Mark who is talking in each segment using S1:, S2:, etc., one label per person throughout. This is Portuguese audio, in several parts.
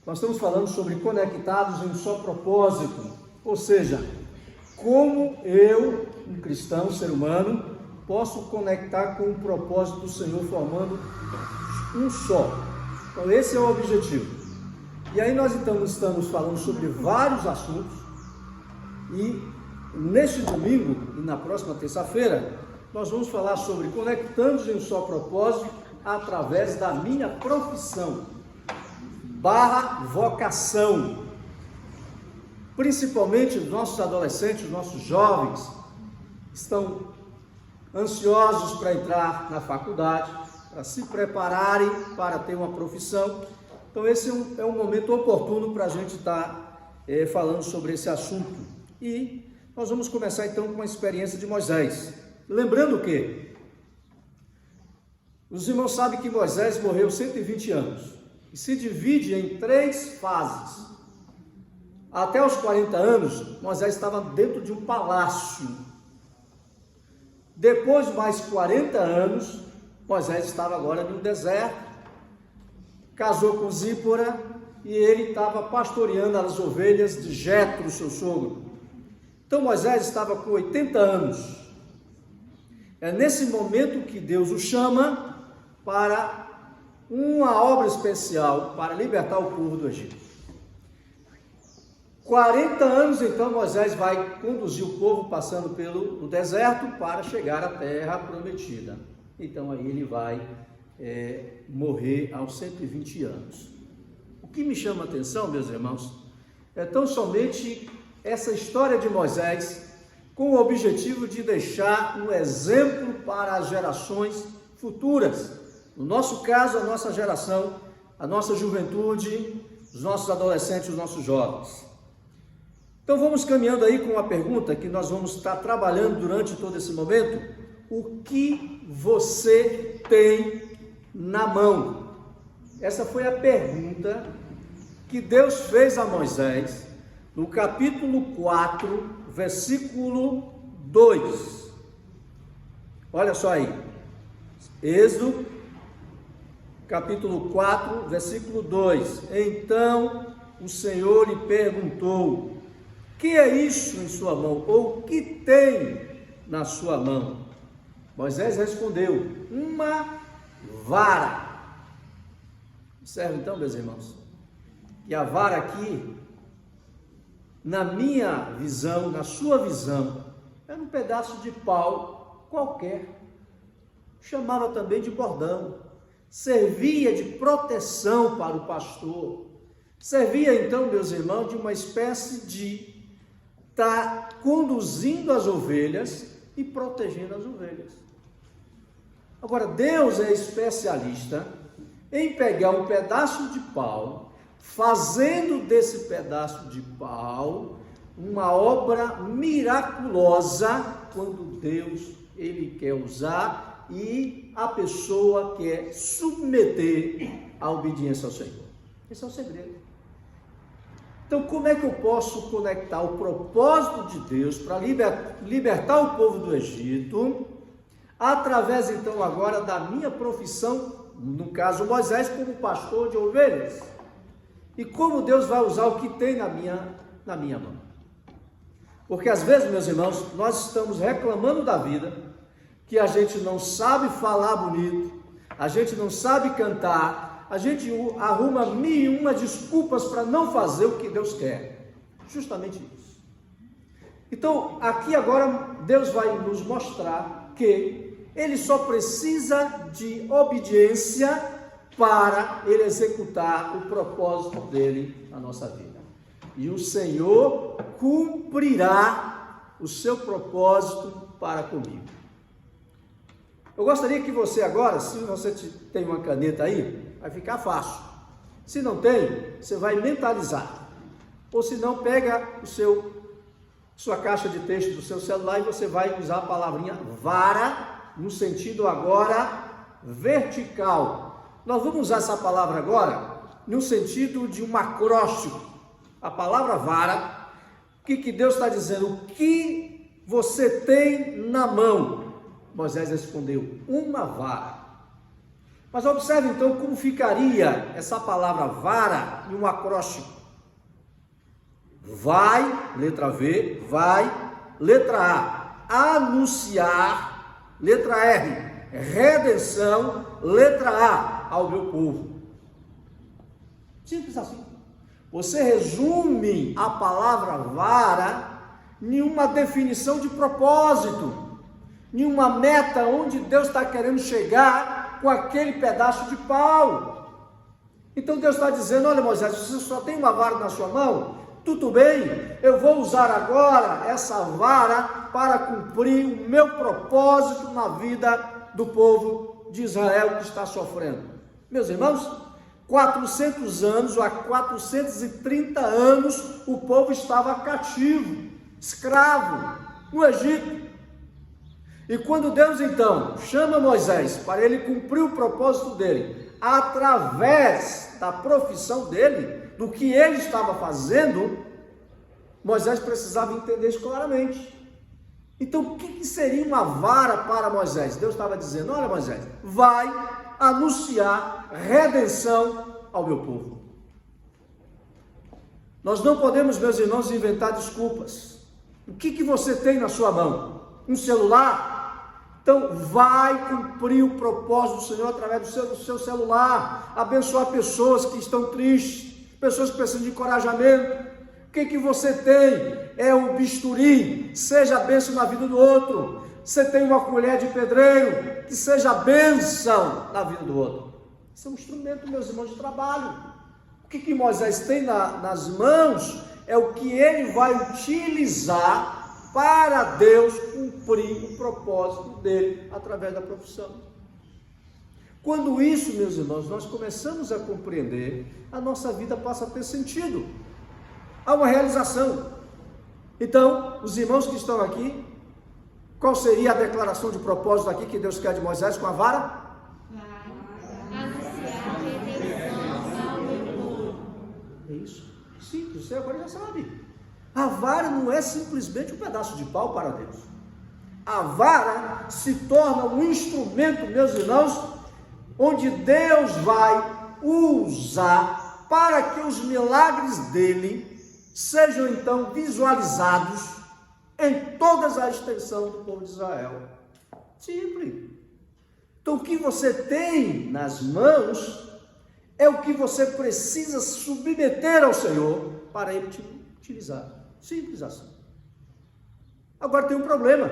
S1: Nós estamos falando sobre conectados em um só propósito, ou seja, como eu, um cristão, um ser humano, posso conectar com o propósito do Senhor formando um só. Então esse é o objetivo. E aí nós então estamos falando sobre vários assuntos e neste domingo e na próxima terça-feira nós vamos falar sobre conectando em um só propósito através da minha profissão / vocação. Principalmente os nossos adolescentes, os nossos jovens estão ansiosos para entrar na faculdade, para se prepararem para ter uma profissão. Então esse é um momento oportuno para a gente estar falando sobre esse assunto. E nós vamos começar então com a experiência de Moisés. Lembrando que os irmãos sabem que Moisés morreu 120 anos e se divide em 3 fases. Até os 40 anos, Moisés estava dentro de um palácio. Depois, mais 40 anos, Moisés estava agora no deserto, casou com Zípora e ele estava pastoreando as ovelhas de Jetro, seu sogro. Então Moisés estava com 80 anos. É nesse momento que Deus o chama para uma obra especial, para libertar o povo do Egito. 40 anos então Moisés vai conduzir o povo passando pelo deserto para chegar à terra prometida. Então aí ele vai morrer aos 120 anos. O que me chama a atenção, meus irmãos, é tão somente essa história de Moisés com o objetivo de deixar um exemplo para as gerações futuras. No nosso caso, a nossa geração, a nossa juventude, os nossos adolescentes, os nossos jovens. Então vamos caminhando aí com uma pergunta que nós vamos estar trabalhando durante todo esse momento. O que você tem na mão? Essa foi a pergunta que Deus fez a Moisés no capítulo 4, versículo 2. Olha só aí. Êxodo, capítulo 4, versículo 2. Então o Senhor lhe perguntou: que é isso em sua mão? Ou o que tem na sua mão? Moisés respondeu: uma vara. Observe então, meus irmãos, que a vara aqui, na minha visão, na sua visão, era um pedaço de pau qualquer. Chamava também de bordão. Servia de proteção para o pastor. Servia então, meus irmãos, de uma espécie de estar conduzindo as ovelhas e protegendo as ovelhas. Agora, Deus é especialista em pegar um pedaço de pau, fazendo desse pedaço de pau uma obra miraculosa, quando Deus ele quer usar e a pessoa quer submeter a obediência ao Senhor. Esse é o segredo. Então, como é que eu posso conectar o propósito de Deus para libertar o povo do Egito, através, então, agora da minha profissão, no caso Moisés, como pastor de ovelhas? E como Deus vai usar o que tem na minha mão? Porque às vezes, meus irmãos, nós estamos reclamando da vida, que a gente não sabe falar bonito, a gente não sabe cantar, a gente arruma 1001 desculpas para não fazer o que Deus quer. Justamente isso. Então, aqui agora, Deus vai nos mostrar que Ele só precisa de obediência para Ele executar o propósito dEle na nossa vida. E o Senhor cumprirá o seu propósito para comigo. Eu gostaria que você agora, se você tem uma caneta aí, vai ficar fácil. Se não tem, você vai mentalizar. Ou se não, pega sua caixa de texto do seu celular e você vai usar a palavrinha vara, no sentido agora vertical. Nós vamos usar essa palavra agora no sentido de um acróstico. A palavra vara, o que Deus está dizendo? O que você tem na mão? Moisés respondeu: uma vara. Mas observe então como ficaria essa palavra vara em um acróstico. Vai, letra V, vai, letra A, anunciar, letra R, redenção, letra A, ao meu povo. Simples assim. Você resume a palavra vara em uma definição de propósito, em uma meta onde Deus está querendo chegar com aquele pedaço de pau. Então Deus está dizendo: olha, Moisés, você só tem uma vara na sua mão, tudo bem, eu vou usar agora essa vara para cumprir o meu propósito na vida do povo de Israel que está sofrendo. Meus irmãos, 400 anos, ou há 430 anos, o povo estava cativo, escravo, no Egito. E quando Deus então chama Moisés para ele cumprir o propósito dele, através da profissão dele, do que ele estava fazendo, Moisés precisava entender isso claramente. Então, o que seria uma vara para Moisés? Deus estava dizendo: olha, Moisés, vai anunciar redenção ao meu povo. Nós não podemos, meus irmãos, inventar desculpas. O que você tem na sua mão? Um celular? Então, vai cumprir o propósito do Senhor através do seu celular, abençoar pessoas que estão tristes, pessoas que precisam de encorajamento. O que você tem? É um bisturi, seja bênção na vida do outro. Você tem uma colher de pedreiro, que seja bênção na vida do outro. Isso é um instrumento, meus irmãos, de trabalho. O que Moisés tem nas mãos é o que ele vai utilizar para Deus cumprir o propósito dele através da profissão. Quando isso, meus irmãos, nós começamos a compreender, a nossa vida passa a ter sentido. Há uma realização. Então, os irmãos que estão aqui, qual seria a declaração de propósito aqui que Deus quer de Moisés com a vara? É isso. Simples, você agora já sabe. A vara não é simplesmente um pedaço de pau para Deus. A vara se torna um instrumento, meus irmãos, onde Deus vai usar para que os milagres dele sejam então visualizados em toda a extensão do povo de Israel. Simples. Então, o que você tem nas mãos é o que você precisa submeter ao Senhor para ele te utilizar. Simples assim. Agora tem um problema.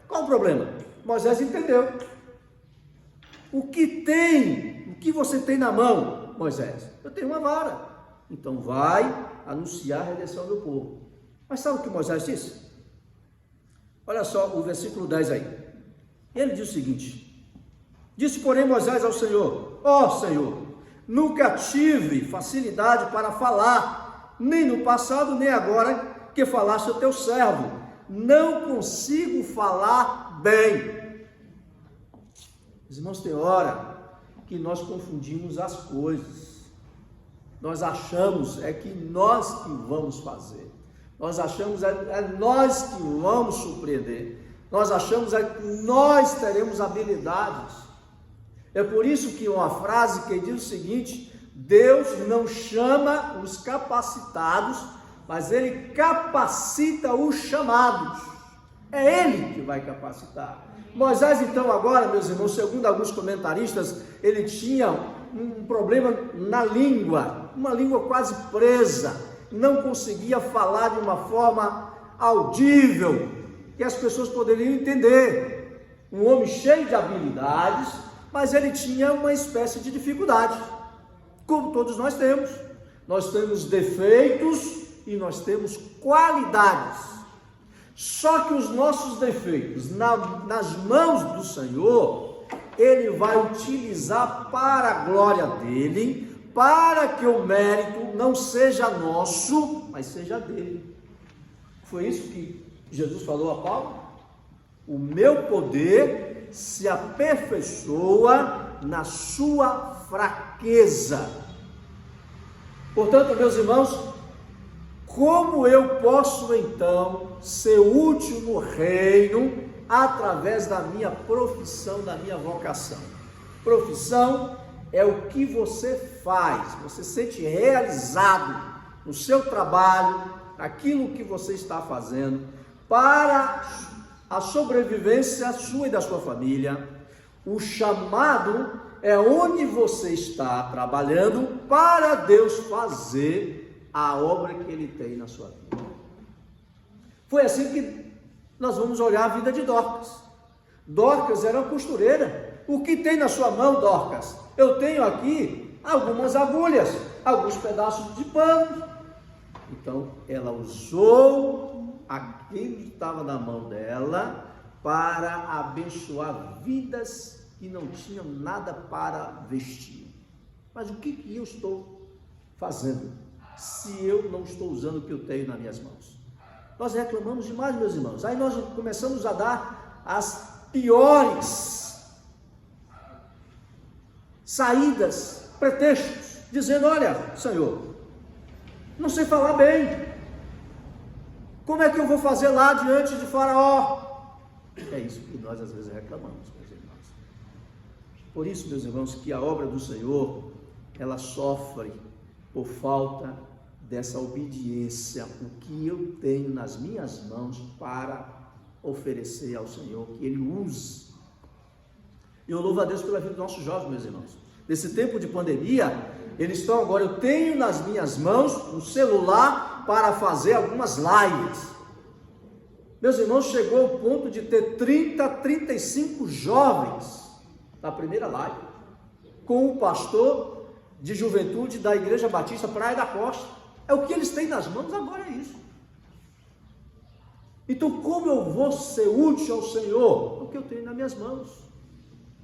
S1: Qual o problema? Moisés entendeu. O que você tem na mão, Moisés? Eu tenho uma vara. Então vai anunciar a redenção do povo. Mas sabe o que Moisés disse? Olha só o versículo 10 aí. Ele diz o seguinte: disse, porém, Moisés ao Senhor: ó Senhor, nunca tive facilidade para falar, nem no passado, nem agora que falaste ao teu servo. Não consigo falar bem. Os irmãos, tem hora que nós confundimos as coisas. Nós achamos que nós que vamos fazer. Nós achamos nós que vamos surpreender. Nós achamos que nós teremos habilidades. É por isso que uma frase que diz o seguinte: Deus não chama os capacitados, mas Ele capacita os chamados. É Ele que vai capacitar. Moisés, então, agora, meus irmãos, segundo alguns comentaristas, ele tinha um problema na língua, uma língua quase presa, não conseguia falar de uma forma audível, que as pessoas poderiam entender. Um homem cheio de habilidades, mas ele tinha uma espécie de dificuldade, como todos nós temos. Nós temos defeitos e nós temos qualidades. Só que os nossos defeitos, nas mãos do Senhor, Ele vai utilizar para a glória dEle, para que o mérito não seja nosso, mas seja dEle. Foi isso que Jesus falou a Paulo: o meu poder se aperfeiçoa na sua fraqueza. Portanto, meus irmãos, como eu posso então ser útil no reino através da minha profissão, da minha vocação? Profissão é o que você faz, você se sente realizado no seu trabalho, aquilo que você está fazendo, para a sobrevivência sua e da sua família. O chamado é onde você está trabalhando para Deus fazer a obra que Ele tem na sua vida. Foi assim que nós vamos olhar a vida de Dorcas. Dorcas era uma costureira. O que tem na sua mão, Dorcas? Eu tenho aqui algumas agulhas, alguns pedaços de pano. Então, ela usou aquilo que estava na mão dela para abençoar vidas que não tinham nada para vestir. Mas o que eu estou fazendo se eu não estou usando o que eu tenho nas minhas mãos? Nós reclamamos demais, meus irmãos. Aí nós começamos a dar as piores saídas, pretextos, dizendo: olha, Senhor, não sei falar bem, como é que eu vou fazer lá diante de Faraó? É isso que nós às vezes reclamamos, meus irmãos. Por isso, meus irmãos, que a obra do Senhor, ela sofre por falta dessa obediência, o que eu tenho nas minhas mãos para oferecer ao Senhor, que Ele use. Eu louvo a Deus pela vida dos nossos jovens, meus irmãos. Nesse tempo de pandemia, eles estão agora, eu tenho nas minhas mãos um celular para fazer algumas lives. Meus irmãos, chegou ao ponto de ter 30, 35 jovens na primeira live, com o pastor de juventude da Igreja Batista Praia da Costa. É o que eles têm nas mãos agora, é isso. Então, como eu vou ser útil ao Senhor? O que eu tenho nas minhas mãos.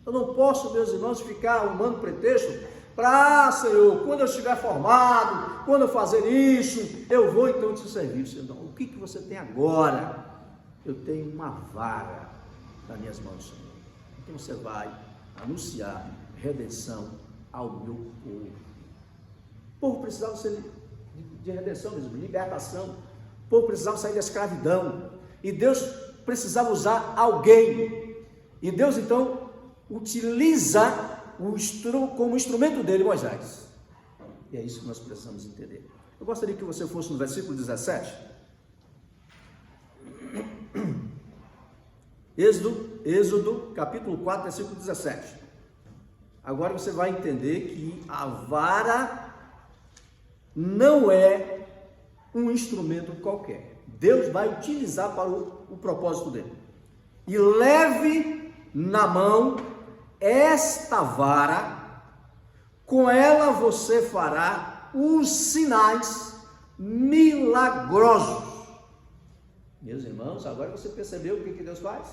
S1: Eu não posso, meus irmãos, ficar arrumando pretexto para, Senhor, quando eu estiver formado, quando eu fazer isso, eu vou então te servir. Senhor, o que você tem agora? Eu tenho uma vara nas minhas mãos, Senhor. Então você vai anunciar redenção ao meu povo. O povo precisava ser de redenção mesmo, libertação. O povo precisava sair da escravidão. E Deus precisava usar alguém. E Deus então utiliza como instrumento dele, Moisés. E é isso que nós precisamos entender. Eu gostaria que você fosse no versículo 17. Êxodo, capítulo 4, versículo 17. Agora você vai entender que a vara não é um instrumento qualquer. Deus vai utilizar para o propósito dele. E leve na mão esta vara, com ela você fará os sinais milagrosos. Meus irmãos, agora você percebeu o que Deus faz?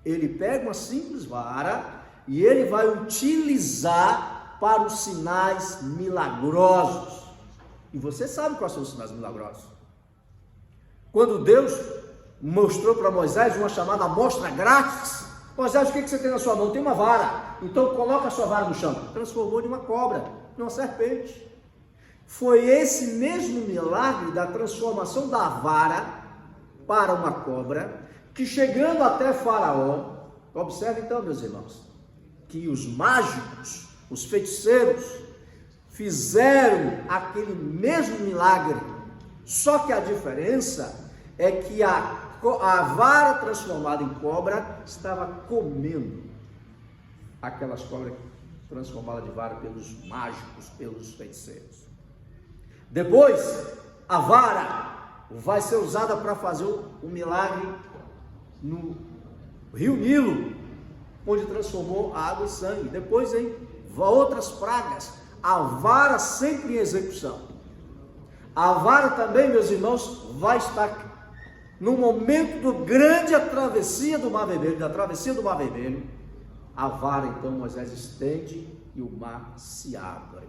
S1: Ele pega uma simples vara e ele vai utilizar para os sinais milagrosos. E você sabe quais são os sinais milagrosos. Quando Deus mostrou para Moisés uma chamada amostra grátis: Moisés, o que você tem na sua mão? Tem uma vara. Então coloca a sua vara no chão. Transformou de uma cobra, de uma serpente. Foi esse mesmo milagre da transformação da vara para uma cobra, que chegando até Faraó, observe então, meus irmãos, que os mágicos, os feiticeiros, fizeram aquele mesmo milagre, só que a diferença é que a vara transformada em cobra estava comendo aquelas cobras transformadas de vara pelos mágicos, pelos feiticeiros. Depois, a vara vai ser usada para fazer o milagre no Rio Nilo, onde transformou a água em sangue. Depois, em outras pragas, a vara sempre em execução. A vara também, meus irmãos, vai estar no momento do grande travessia do Mar Vermelho, da travessia do Mar Vermelho. A vara, então, Moisés estende e o mar se abre.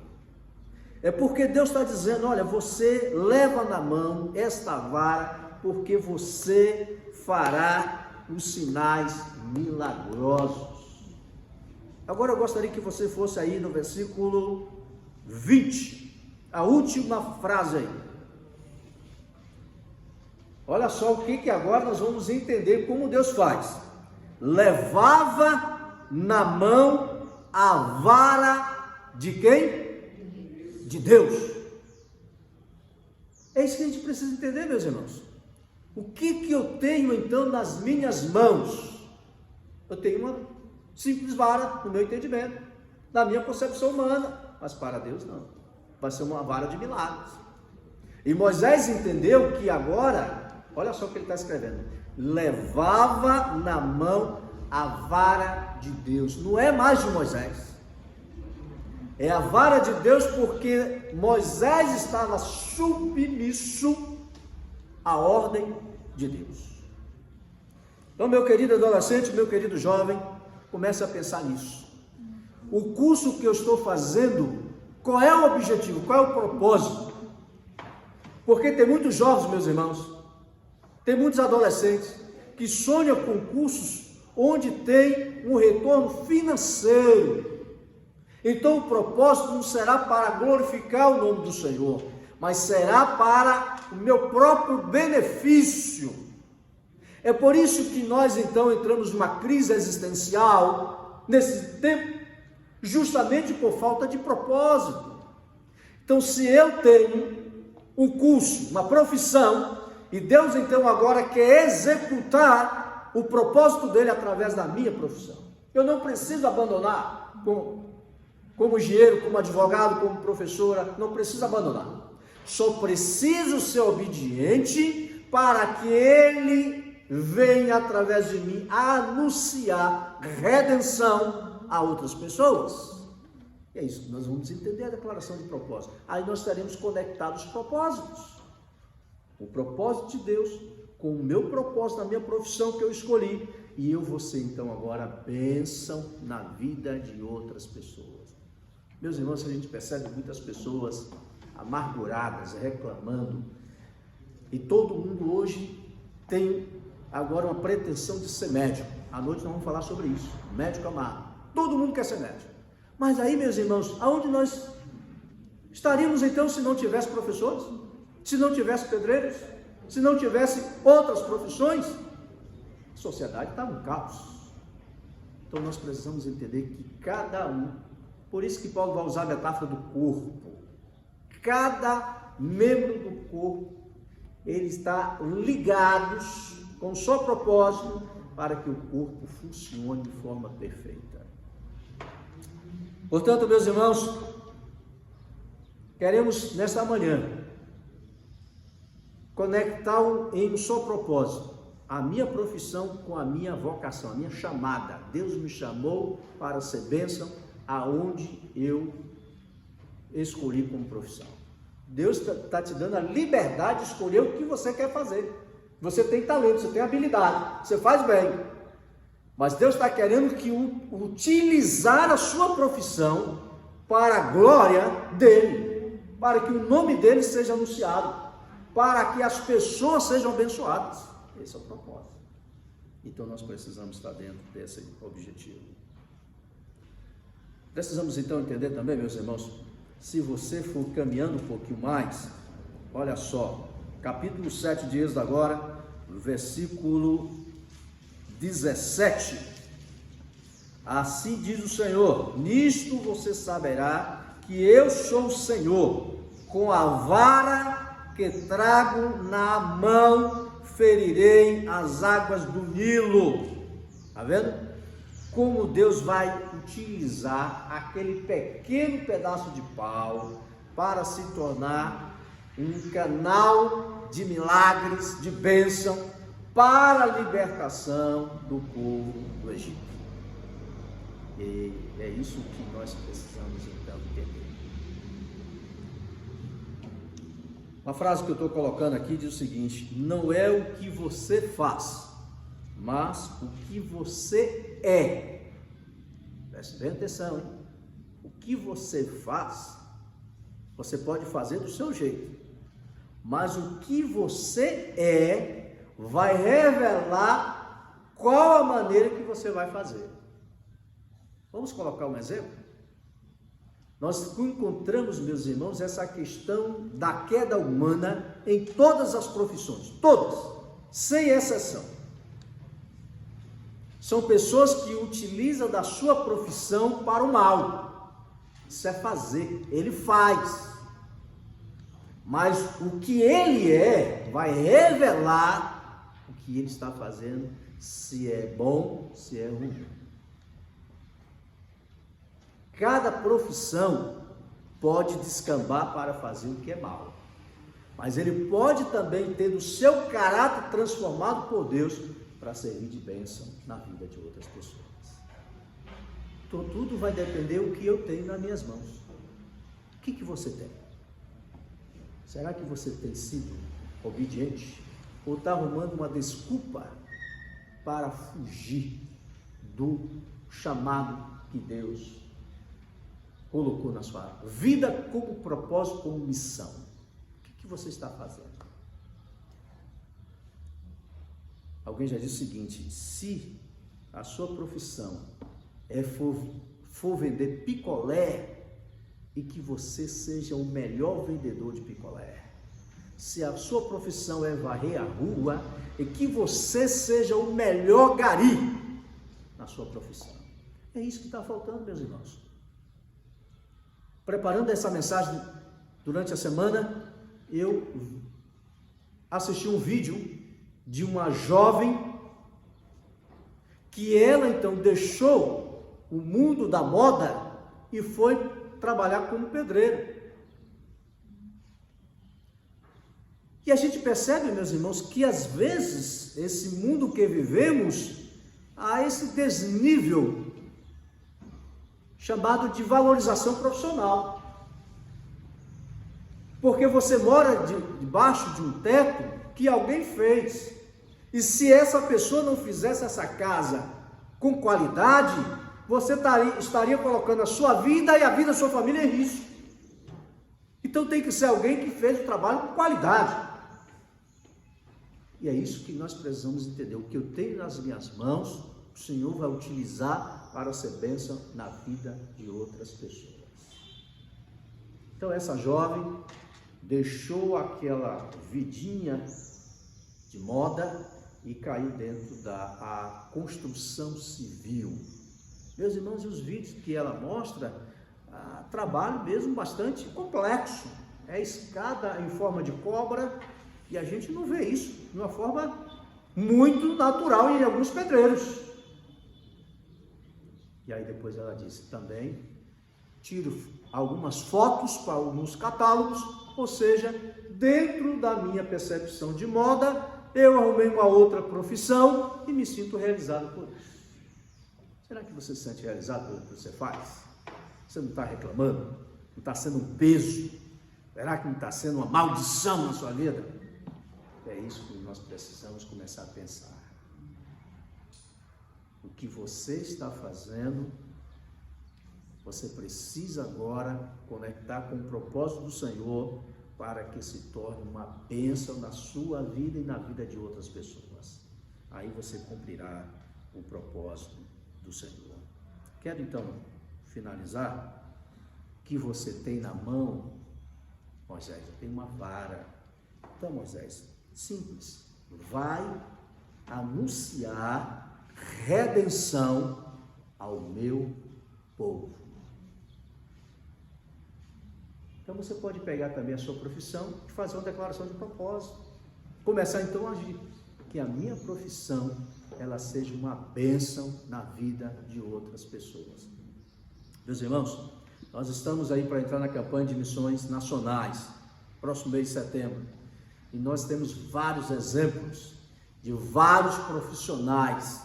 S1: É porque Deus está dizendo: olha, você leva na mão esta vara, porque você fará os sinais milagrosos. Agora eu gostaria que você fosse aí no versículo 20, a última frase aí. Olha só o que agora nós vamos entender como Deus faz. Levava na mão a vara de quem? De Deus. É isso que a gente precisa entender, meus irmãos. O que eu tenho então nas minhas mãos? Eu tenho uma simples vara no meu entendimento, na minha concepção humana, mas para Deus não. Vai ser uma vara de milagres. E Moisés entendeu que agora, olha só o que ele está escrevendo, levava na mão a vara de Deus. Não é mais de Moisés. É a vara de Deus porque Moisés estava submisso à ordem de Deus. Então, meu querido adolescente, meu querido jovem, comece a pensar nisso. O curso que eu estou fazendo, qual é o objetivo, qual é o propósito? Porque tem muitos jovens, meus irmãos, tem muitos adolescentes que sonham com cursos onde tem um retorno financeiro. Então o propósito não será para glorificar o nome do Senhor, mas será para o meu próprio benefício. É por isso que nós então entramos numa crise existencial nesse tempo, justamente por falta de propósito. Então, se eu tenho um curso, uma profissão, e Deus então agora quer executar o propósito dele através da minha profissão, eu não preciso abandonar como engenheiro, como advogado, como professora, não preciso abandonar. Só preciso ser obediente para que Ele venha através de mim anunciar redenção a outras pessoas. E é isso que nós vamos entender a declaração de propósito. Aí nós estaremos conectados aos propósitos. O propósito de Deus com o meu propósito, na minha profissão que eu escolhi. E eu vou ser então agora bênção na vida de outras pessoas. Meus irmãos, a gente percebe muitas pessoas amarguradas, reclamando, e todo mundo hoje tem agora uma pretensão de ser médico. À noite nós vamos falar sobre isso, médico amargo. Todo mundo quer ser médico. Mas aí, meus irmãos, aonde nós estaríamos então se não tivesse professores? Se não tivesse pedreiros? Se não tivesse outras profissões? A sociedade está no caos. Então nós precisamos entender que cada um, por isso que Paulo vai usar a metáfora do corpo. Cada membro do corpo, ele está ligados com o seu propósito para que o corpo funcione de forma perfeita. Portanto, meus irmãos, queremos nesta manhã conectar em um só propósito, a minha profissão com a minha vocação, a minha chamada. Deus me chamou para ser bênção aonde eu escolhi como profissão. Deus está te dando a liberdade de escolher o que você quer fazer. Você tem talento, você tem habilidade, você faz bem. Mas Deus está querendo que utilizar a sua profissão para a glória dele, para que o nome dele seja anunciado, para que as pessoas sejam abençoadas. Esse é o propósito. Então nós precisamos estar dentro desse objetivo. Precisamos então entender também, meus irmãos, se você for caminhando um pouquinho mais, olha só, capítulo 7 de Êxodo agora, versículo 17. Assim diz o Senhor: nisto você saberá que eu sou o Senhor, com a vara que trago na mão ferirei as águas do Nilo. Está vendo? Como Deus vai utilizar aquele pequeno pedaço de pau para se tornar um canal de milagres, de bênção para a libertação do povo do Egito. E é isso que nós precisamos então entender. Uma frase que eu estou colocando aqui diz o seguinte: não é o que você faz, mas o que você é. Preste bem atenção, hein? O que você faz, você pode fazer do seu jeito, mas o que você é vai revelar qual a maneira que você vai fazer. Vamos colocar um exemplo? Nós encontramos, meus irmãos, essa questão da queda humana em todas as profissões, todas, sem exceção. São pessoas que utilizam da sua profissão para o mal, Isso é fazer. Ele faz. Mas o que ele é vai revelar o que ele está fazendo, se é bom, se é ruim. Cada profissão pode descambar para fazer o que é mal, mas ele pode também ter o seu caráter transformado por Deus para servir de bênção na vida de outras pessoas. Então tudo vai depender do que eu tenho nas minhas mãos. O que você tem? Será que você tem sido obediente? Ou está arrumando uma desculpa para fugir do chamado que Deus colocou na sua vida como propósito, como missão? O que você está fazendo? Alguém já disse o seguinte: se a sua profissão for vender picolé, e que você seja o melhor vendedor de picolé. Se a sua profissão é varrer a rua, e que você seja o melhor gari na sua profissão. É isso que está faltando, meus irmãos. Preparando essa mensagem durante a semana, eu assisti um vídeo de uma jovem que ela então deixou o mundo da moda e foi trabalhar como pedreiro. E a gente percebe, meus irmãos, que às vezes esse mundo que vivemos há esse desnível chamado de valorização profissional. Porque você mora debaixo de um teto que alguém fez. E se essa pessoa não fizesse essa casa com qualidade, você estaria colocando a sua vida e a vida da sua família em risco. Então tem que ser alguém que fez o trabalho com qualidade. E é isso que nós precisamos entender. O que eu tenho nas minhas mãos, o Senhor vai utilizar para ser bênção na vida de outras pessoas. Então essa jovem deixou aquela vidinha de moda e caiu dentro da construção civil. Meus irmãos, e os vídeos que ela mostra, trabalho mesmo bastante complexo. É escada em forma de cobra, e a gente não vê isso de uma forma muito natural em alguns pedreiros. E aí depois ela disse, também tiro algumas fotos para alguns catálogos, ou seja, dentro da minha percepção de moda, eu arrumei uma outra profissão e me sinto realizado por isso. Será que você se sente realizado pelo que você faz? Você não está reclamando? Não está sendo um peso? Será que não está sendo uma maldição na sua vida? É isso que nós precisamos começar a pensar. O que você está fazendo, você precisa agora conectar com o propósito do Senhor para que se torne uma bênção na sua vida e na vida de outras pessoas. Aí você cumprirá o propósito do Senhor. Quero então finalizar. O que você tem na mão, Moisés? Eu tenho uma vara. Então, Moisés, simples, vai anunciar redenção ao meu povo. Então você pode pegar também a sua profissão e fazer uma declaração de propósito. Começar então a agir. Que a minha profissão, ela seja uma bênção na vida de outras pessoas. Meus irmãos, nós estamos aí para entrar na campanha de missões nacionais, próximo mês de setembro. E nós temos vários exemplos de vários profissionais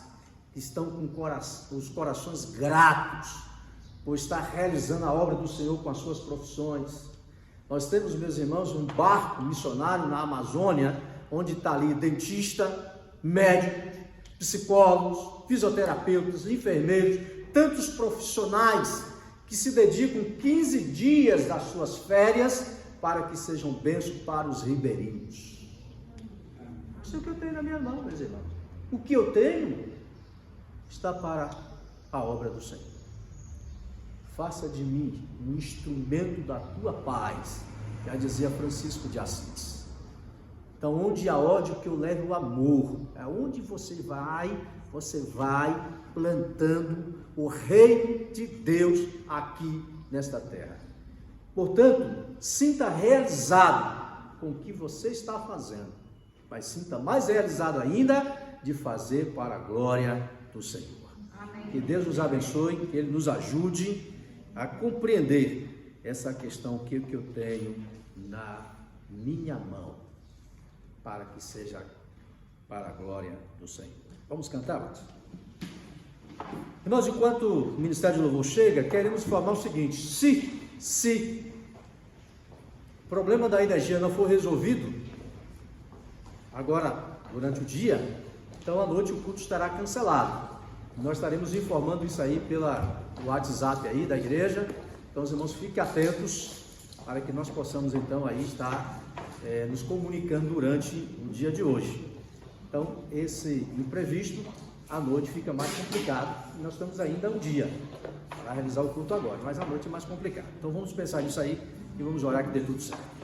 S1: que estão com os corações gratos por estar realizando a obra do Senhor com as suas profissões. Nós temos, meus irmãos, um barco missionário na Amazônia, onde está ali dentista, médico, psicólogos, fisioterapeutas, enfermeiros, tantos profissionais que se dedicam 15 dias das suas férias para que sejam bênçãos para os ribeirinhos. Isso é o que eu tenho na minha mão, meus irmãos. O que eu tenho está para a obra do Senhor. Faça de mim um instrumento da tua paz, já dizia Francisco de Assis. Então, onde há ódio, que eu leve o amor. Aonde você vai plantando o reino de Deus aqui nesta terra. Portanto, sinta realizado com o que você está fazendo, mas sinta mais realizado ainda de fazer para a glória do Senhor. Amém. Que Deus nos abençoe, que Ele nos ajude a compreender essa questão que eu tenho na minha mão, para que seja para a glória do Senhor. Vamos cantar, irmãos? Irmãos, enquanto o Ministério de Louvor chega, queremos informar o seguinte: se o problema da energia não for resolvido agora, durante o dia, então à noite o culto estará cancelado. Nós estaremos informando isso aí pelo WhatsApp aí da igreja. Então os irmãos fiquem atentos para que nós possamos então aí estar nos comunicando durante o dia de hoje. Então esse imprevisto, à noite fica mais complicado. Nós estamos ainda um dia para realizar o culto agora, mas à noite é mais complicado. Então vamos pensar nisso aí e vamos orar que dê tudo certo.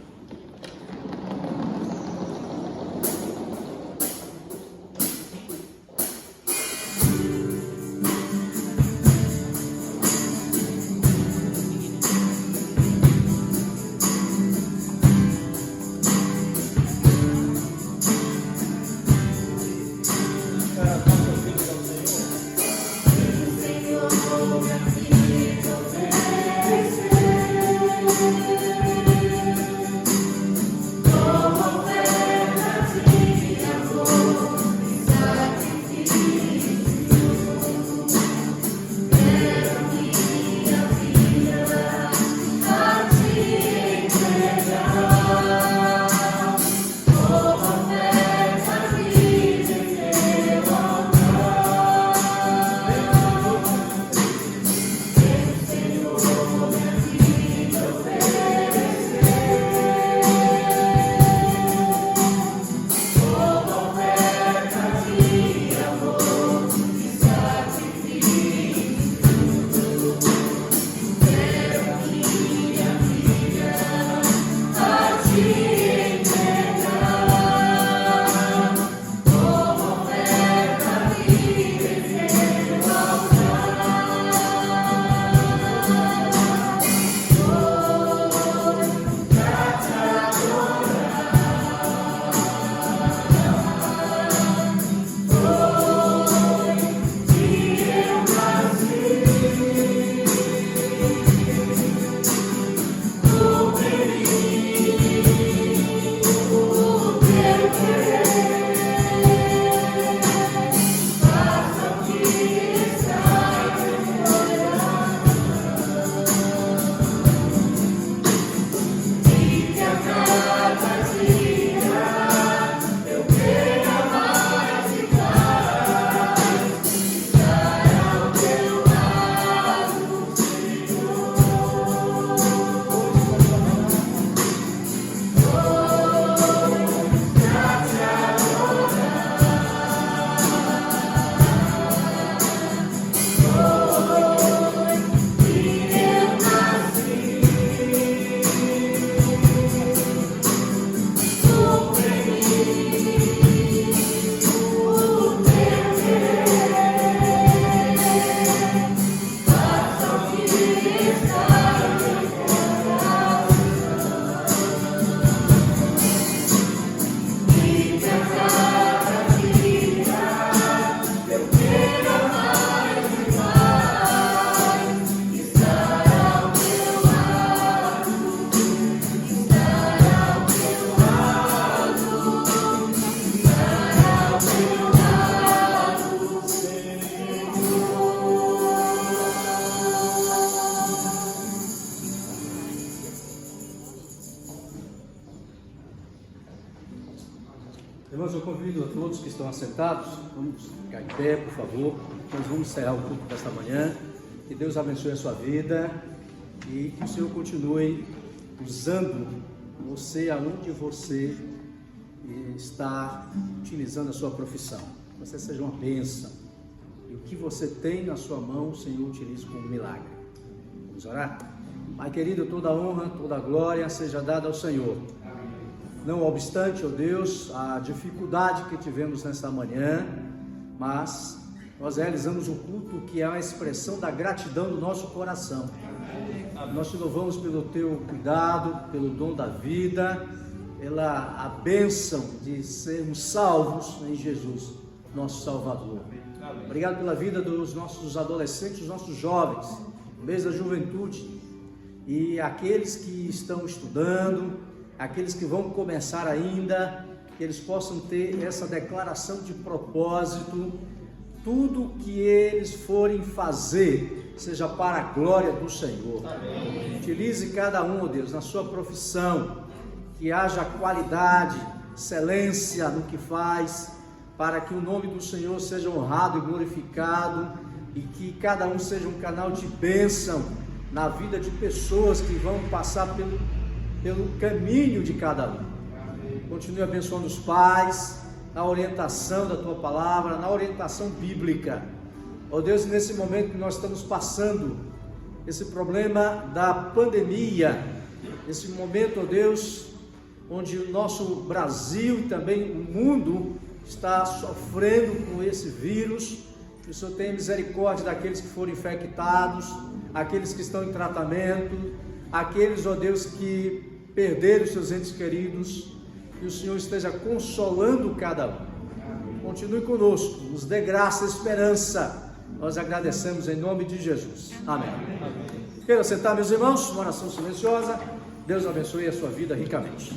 S1: Irmãos, eu convido a todos que estão assentados, vamos ficar em pé, por favor. Nós vamos encerrar o culto desta manhã. Que Deus abençoe a sua vida e que o Senhor continue usando você aonde você está utilizando a sua profissão. Que você seja uma bênção. E o que você tem na sua mão, o Senhor utilize como um milagre. Vamos orar? Pai querido, toda a honra, toda a glória seja dada ao Senhor. Não obstante, ó Deus, a dificuldade que tivemos nesta manhã, mas nós realizamos um culto que é uma expressão da gratidão do nosso coração. Nós te louvamos pelo teu cuidado, pelo dom da vida, pela a bênção de sermos salvos em Jesus, nosso Salvador. Obrigado pela vida dos nossos adolescentes, dos nossos jovens, mês da juventude, e aqueles que estão estudando, aqueles que vão começar ainda, que eles possam ter essa declaração de propósito. Tudo que eles forem fazer, seja para a glória do Senhor. Amém. Utilize cada um, ó Deus, na sua profissão, que haja qualidade, excelência no que faz, para que o nome do Senhor seja honrado e glorificado, e que cada um seja um canal de bênção na vida de pessoas que vão passar pelo caminho de cada um. Continue abençoando os pais, na orientação da Tua Palavra, na orientação bíblica. Ó Deus, nesse momento que nós estamos passando, esse problema da pandemia, esse momento, ó Deus, onde o nosso Brasil e também o mundo está sofrendo com esse vírus, que o Senhor tenha misericórdia daqueles que foram infectados, aqueles que estão em tratamento, aqueles, ó Deus, que perderam seus entes queridos, que o Senhor esteja consolando cada um. Continue conosco, nos dê graça e esperança. Nós agradecemos em nome de Jesus. Amém. Queira sentar, meus irmãos, uma oração silenciosa. Deus abençoe a sua vida ricamente.